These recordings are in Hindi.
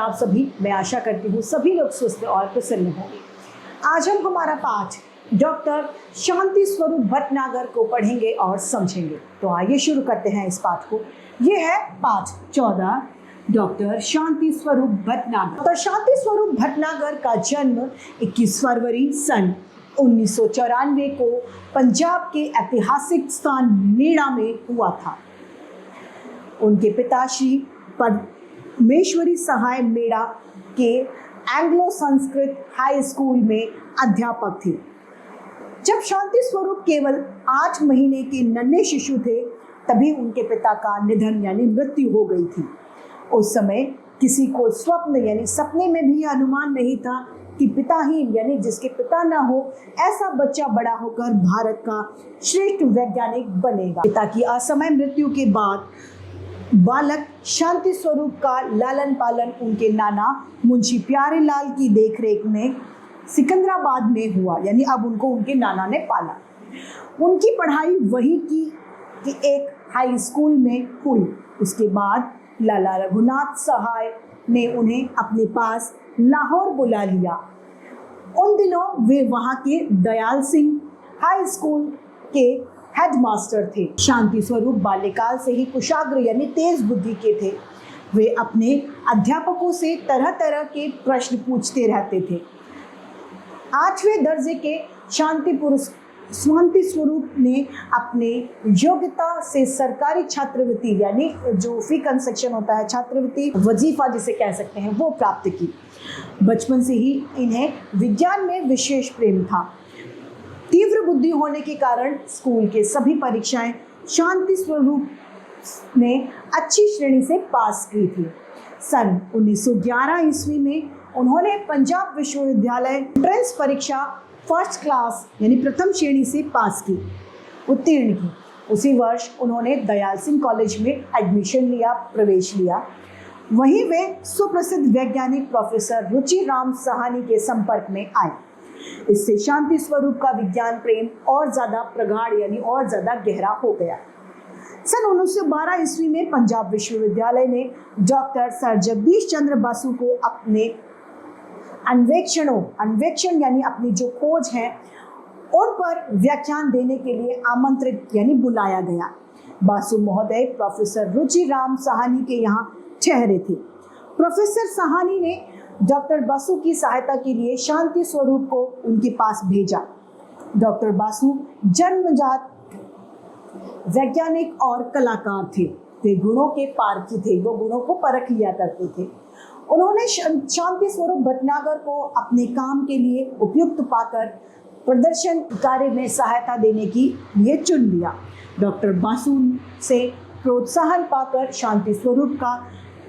आप सभी, मैं आशा करती हूँ सभी लोग स्वस्थ और प्रसन्न होंगे। आज हम हमारा पाठ डॉक्टर शांति स्वरूप भटनागर को पढ़ेंगे और समझेंगे। तो आइए शुरू करते हैं इस पाठ को। ये है पाठ 14, डॉक्टर शांति स्वरूप भटनागर। डॉक्टर शांति स्वरूप भटनागर का जन्म 21 फरवरी सन 1994 को पंजाब के ऐतिहासिक स्थान मेड़ा में हुआ था। उनके पिता श्री परमेश्वरी सहाय मेड़ा के एंग्लो संस्कृत हाई स्कूल में अध्यापक थे। जब शांति स्वरूप केवल 8 महीने के नन्हे शिशु थे, तभी उनके पिता का निधन यानी मृत्यु हो गई थी। उस समय किसी को स्वप्न यानी सपने में भी अनुमान नहीं था कि पिताहीन यानी जिसके पिता ना हो ऐसा बच्चा बड़ा होकर भारत का श्रेष्ठ वैज्ञानिक बनेगा। पिता की असमय मृत्यु के बाद बालक शांति स्वरूप का लालन पालन उनके नाना मुंशी प्यारेलाल की देखरेख में सिकंदराबाद में हुआ, यानी अब उनको उनके नाना ने पाला। उनकी पढ़ाई वही की कि एक हाई स्कूल में हुई। उसके बाद लाला रघुनाथ सहाय ने उन्हें अपने पास लाहौर बुला लिया। उन दिनों वे वहाँ के दयाल सिंह हाई स्कूल के हेडमास्टर थे। शांति स्वरूप बाल्यकाल से ही कुशाग्र यानी तेज बुद्धि के थे। वे अपने अध्यापकों से तरह तरह के प्रश्न पूछते रहते थे। 8वें दर्जे के शांति स्वरूप ने अपने योग्यता से सरकारी छात्रवृत्ति यानी जो फी कंसेक्शन होता है, छात्रवृत्ति वजीफा जिसे कह सकते हैं, वो प्राप्त की। बचपन से ही इन्हें विज्ञान में विशेष प्रेम था। तीव्र बुद्धि होने के कारण स्कूल के सभी परीक्षाएं शांति स्वरूप ने अच्छी श्रेणी से पास की थी। सन 1911 ईस्वी में उन्होंने पंजाब विश्वविद्यालय एंट्रेंस परीक्षा फर्स्ट क्लास यानी प्रथम श्रेणी से पास की, उत्तीर्ण की। उसी वर्ष उन्होंने दयाल सिंह कॉलेज में एडमिशन लिया, प्रवेश लिया। वहीं वे सुप्रसिद्ध वैज्ञानिक प्रोफेसर रुचिराम साहनी के संपर्क में आए। इससे शांति स्वरूप का विज्ञान प्रेम और ज़्यादा प्रगाढ़ यानी और ज़्यादा गहरा हो गया। सन 1912 ईस्वी में पंजाब विश्वविद्यालय ने डॉक्टर सर जगदीश चंद्र बासु को अपने अन्वेक्षण यानी अपनी जो खोज है उन पर व्याख्यान देने के लिए आमंत्रित यानी बुलाया गया। बासु महोदय प्रोफेसर रुचिराम साहनी के यहाँ ठहरे थे। प्रोफेसर साहनी ने डॉक्टर बासु की सहायता के लिए शांति स्वरूप को उनके पास भेजा। डॉक्टर बासु जन्मजात वैज्ञानिक और कलाकार थे। वे गुणों के पारखी थे, वो गुणों को परख लिया करते थे। उन्होंने शांति स्वरूप भटनागर को अपने काम के लिए उपयुक्त पाकर प्रदर्शन कार्य में सहायता देने की लिए चुन लिया। डॉक्टर बासु से प्रोत्साहन पाकर शांति स्वरूप का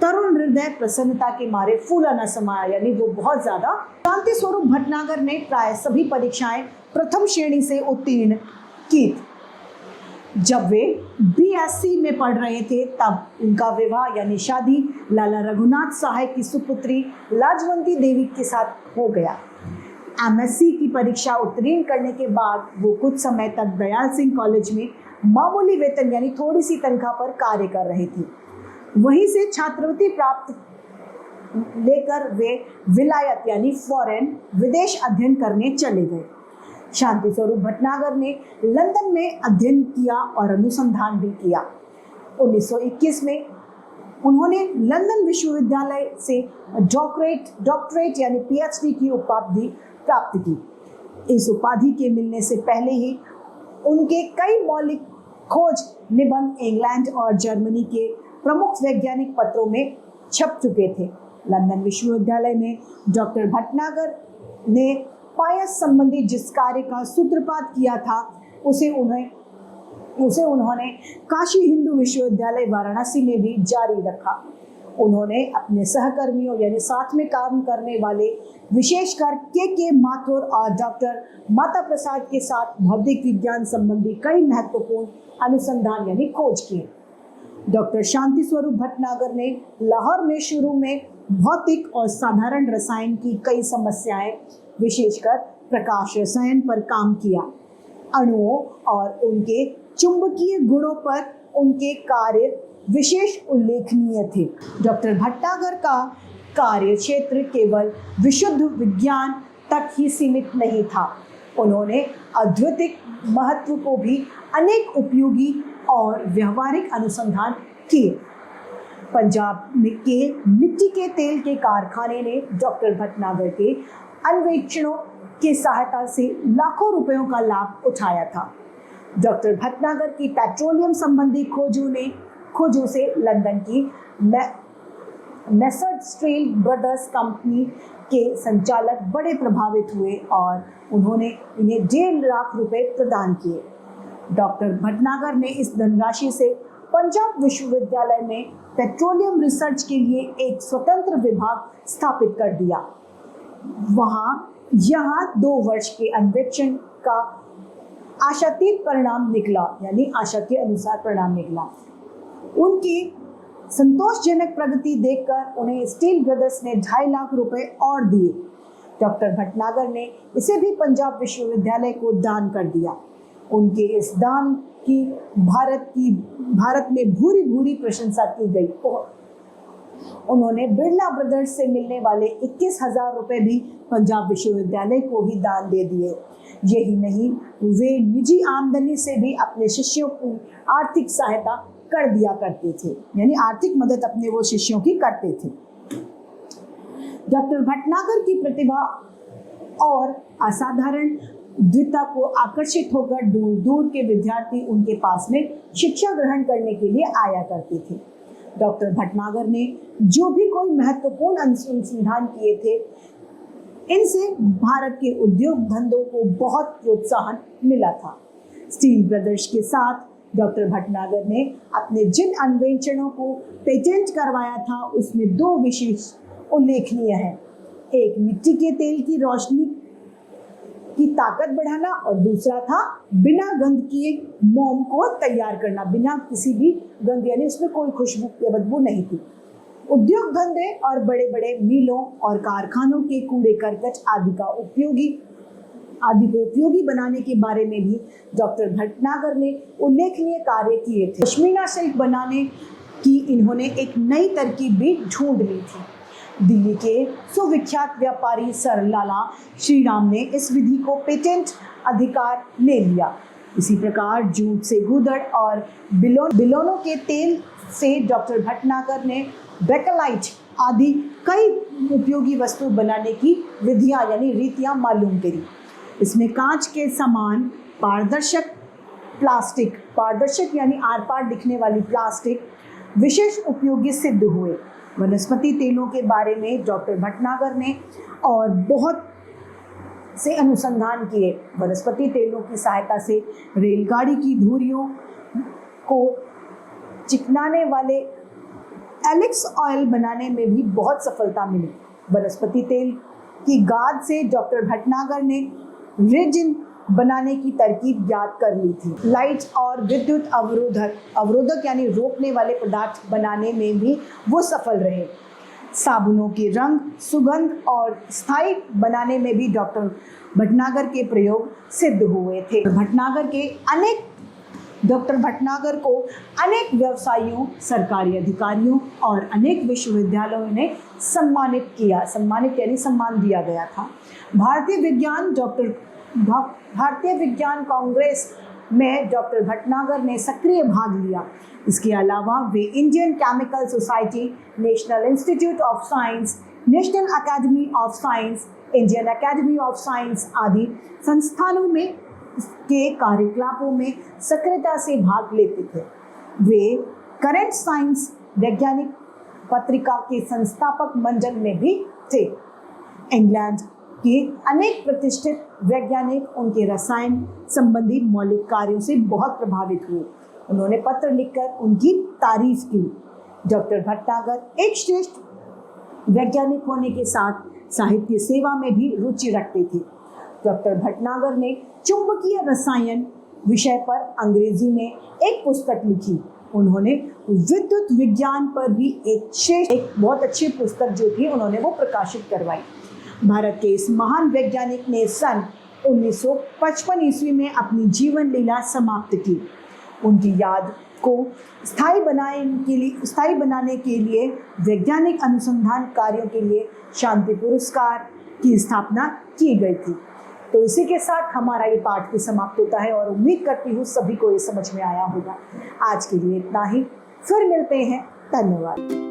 तरुण हृदय प्रसन्नता के मारे फूला न समाया, यानी वो बहुत ज्यादा। शांति स्वरूप भटनागर ने प्राय सभी परीक्षाएं प्रथम श्रेणी से उत्तीर्ण की। जब वे बीएससी में पढ़ रहे थे तब उनका विवाह यानी शादी लाला रघुनाथ सहाय की सुपुत्री लाजवंती देवी के साथ हो गया। एमएससी की परीक्षा उत्तीर्ण करने के बाद वो कुछ समय तक दयाल सिंह कॉलेज में मामूली वेतन यानी थोड़ी सी तनख्वाह पर कार्य कर रहे थे। वहीं से छात्रवृत्ति प्राप्त लेकर वे विलायत यानी फॉरेन विदेश अध्ययन करने चले गए। शांति स्वरूप भटनागर ने लंदन में अध्ययन किया और अनुसंधान भी किया। 1921 में उन्होंने लंदन विश्वविद्यालय से डॉक्टरेट यानी पीएचडी की उपाधि प्राप्त की। इस उपाधि के मिलने से पहले ही उनके कई मौलिक खोज निबंध इंग्लैंड और जर्मनी के प्रमुख वैज्ञानिक पत्रों में छप चुके थे। लंदन विश्वविद्यालय में डॉक्टर भटनागर ने पायस संबंधी जिस कार्य का सूत्रपात किया था उसे उन्होंने काशी हिंदू विश्वविद्यालय वाराणसी में भी जारी रखा। उन्होंने अपने सहकर्मियों यानी साथ में काम करने वाले विशेषकर के माथुर और डॉक्टर माता प्रसाद के साथ भौतिक विज्ञान संबंधी कई महत्वपूर्ण अनुसंधान यानी खोज किए। डॉक्टर शांति स्वरूप भटनागर ने लाहौर में शुरू में भौतिक और साधारण रसायन की कई समस्याएं विशेषकर प्रकाश रसायन पर काम किया। अणुओं और उनके चुंबकीय गुणों पर उनके कार्य विशेष उल्लेखनीय थे। डॉक्टर भटनागर का कार्य क्षेत्र केवल विशुद्ध विज्ञान तक ही सीमित नहीं था। उन्होंने अद्वितीय महत्व को भी अनेक उपयोगी और व्यवहारिक अनुसंधान किए। पंजाब के मिट्टी के तेल के कारखाने ने डॉक्टर भटनागर के अन्वेषणों की सहायता से लाखों रुपयों का लाभ उठाया था। डॉक्टर भटनागर की पेट्रोलियम संबंधी खोजों से लंदन की मेसर्ड स्टील ब्रदर्स कंपनी के संचालक बड़े प्रभावित हुए और उन्होंने इन्हें 1.5 लाख रुपए प्रदान किए। डॉक्टर भटनागर ने इस धनराशि से पंजाब विश्वविद्यालय में पेट्रोलियम रिसर्च के लिए एक स्वतंत्र विभाग स्थापित कर दिया। यहाँ 2 वर्ष के अन्वेषण का आशातीत परिणाम निकला, यानी आशा के अनुसार परिणाम निकला। उनकी संतोषजनक प्रगति देखकर उन्हें स्टील ब्रदर्स ने 2.5 लाख रुपए और दिए। डॉक्टर भटनागर ने इसे भी पंजाब विश्वविद्यालय को दान कर दिया। उनके इस दान की भारत में भूरी भूरी प्रशंसा की गई। उन्होंने बिरला ब्रदर्स से मिलने वाले 21,000 रुपए भी पंजाब विश्वविद्यालय को ही दान दे दिए। यही नहीं, वे निजी आमदनी से भी अपने शिष्यों की आर्थिक सहायता कर दिया करते थे, यानी आर्थिक मदद अपने वो शिष्यों की करते थे। डॉक्टर भटनागर की प्रतिभा और असाधारण द्विता को आकर्षित होकर दूर दूर के विद्यार्थी उनके पास में शिक्षा ग्रहण करने के लिए आया करते थे। डॉक्टर भटनागर ने जो भी कोई महत्वपूर्ण अनुसंधान किए थे, इनसे भारत के उद्योग धंधों को बहुत प्रोत्साहन मिला था। स्टील ब्रदर्स के साथ डॉक्टर भटनागर ने अपने जिन अन्वेषणों को पेटेंट करवाया था, उसमें 2 विशेष उल्लेखनीय हैं। एक मिट्टी के तेल की रोशनी की ताकत बढ़ाना और दूसरा था बिना गंध किए मोम को तैयार करना, बिना किसी भी गंध, यानी उसमें कोई खुशबू या बदबू नहीं थी। उद्योग धंधे और बड़े बड़े मिलों और कारखानों के कूड़े करकट आदि को उपयोगी बनाने के बारे में भी डॉक्टर भटनागर ने उल्लेखनीय कार्य किए थे। पश्मीना सिल्क बनाने की इन्होंने एक नई तरकीब भी ढूंढ ली थी। दिल्ली के सुविख्यात व्यापारी सर लाला श्रीराम ने इस विधि को पेटेंट अधिकार ले लिया। इसी प्रकार जूट से गूदड़ और बिलोनों के तेल से डॉक्टर भटनागर ने बेकेलाइट आदि कई उपयोगी वस्तु बनाने की विधियां यानी रीतियां मालूम करी। इसमें कांच के समान पारदर्शक प्लास्टिक, पारदर्शक यानी आर पार दिखने वाली प्लास्टिक विशेष उपयोगी सिद्ध हुए। वनस्पति तेलों के बारे में डॉक्टर भटनागर ने और बहुत से अनुसंधान किए। वनस्पति तेलों की सहायता से रेलगाड़ी की धुरियों को चिकनाने वाले एलिक्स ऑयल बनाने में भी बहुत सफलता मिली। वनस्पति तेल की गाद से डॉक्टर भटनागर ने रेजिन बनाने की तरकीब याद कर ली थी। लाइट और विद्युत अवरोधक यानी रोकने वाले पदार्थ बनाने में भी वो सफल रहे। साबुनों के रंग, सुगंध और स्थायी बनाने में भी डॉक्टर भटनागर के प्रयोग सिद्ध हुए थे। डॉक्टर भटनागर को अनेक व्यवसायियों, सरकारी अधिकारियों और अनेक विश्वविद्यालयों ने सम्मानित यानी सम्मान दिया गया था। भारतीय विज्ञान कांग्रेस में डॉक्टर भटनागर ने सक्रिय भाग लिया। इसके अलावा वे Indian Chemical Society, National Institute of Science, National Academy of Science, Indian Academy of Science आदि संस्थानों में के कार्यकलापों में सक्रियता से भाग लेते थे। वे करंट साइंस वैज्ञानिक पत्रिका के संस्थापक मंडल में भी थे। इंग्लैंड के अनेक प्रतिष्ठित वैज्ञानिक उनके रसायन संबंधी मौलिक कार्यों से बहुत प्रभावित हुए। उन्होंने पत्र लिखकर उनकी तारीफ की। डॉक्टर भटनागर एक श्रेष्ठ वैज्ञानिक होने के साथ साहित्य सेवा में भी रुचि रखते थे। डॉक्टर भटनागर ने चुंबकीय रसायन विषय पर अंग्रेजी में एक पुस्तक लिखी। उन्होंने विद्युत विज्ञान पर भी एक बहुत अच्छी पुस्तक जो थी उन्होंने वो प्रकाशित करवाई। भारत के इस महान वैज्ञानिक ने सन 1955 ईस्वी में अपनी जीवन लीला समाप्त की। उनकी याद को स्थायी बनाने के लिए वैज्ञानिक अनुसंधान कार्यों के लिए शांति पुरस्कार की स्थापना की गई थी। तो इसी के साथ हमारा ये पाठ भी समाप्त होता है और उम्मीद करती हूँ सभी को ये समझ में आया होगा। आज के लिए इतना ही, फिर मिलते हैं। धन्यवाद।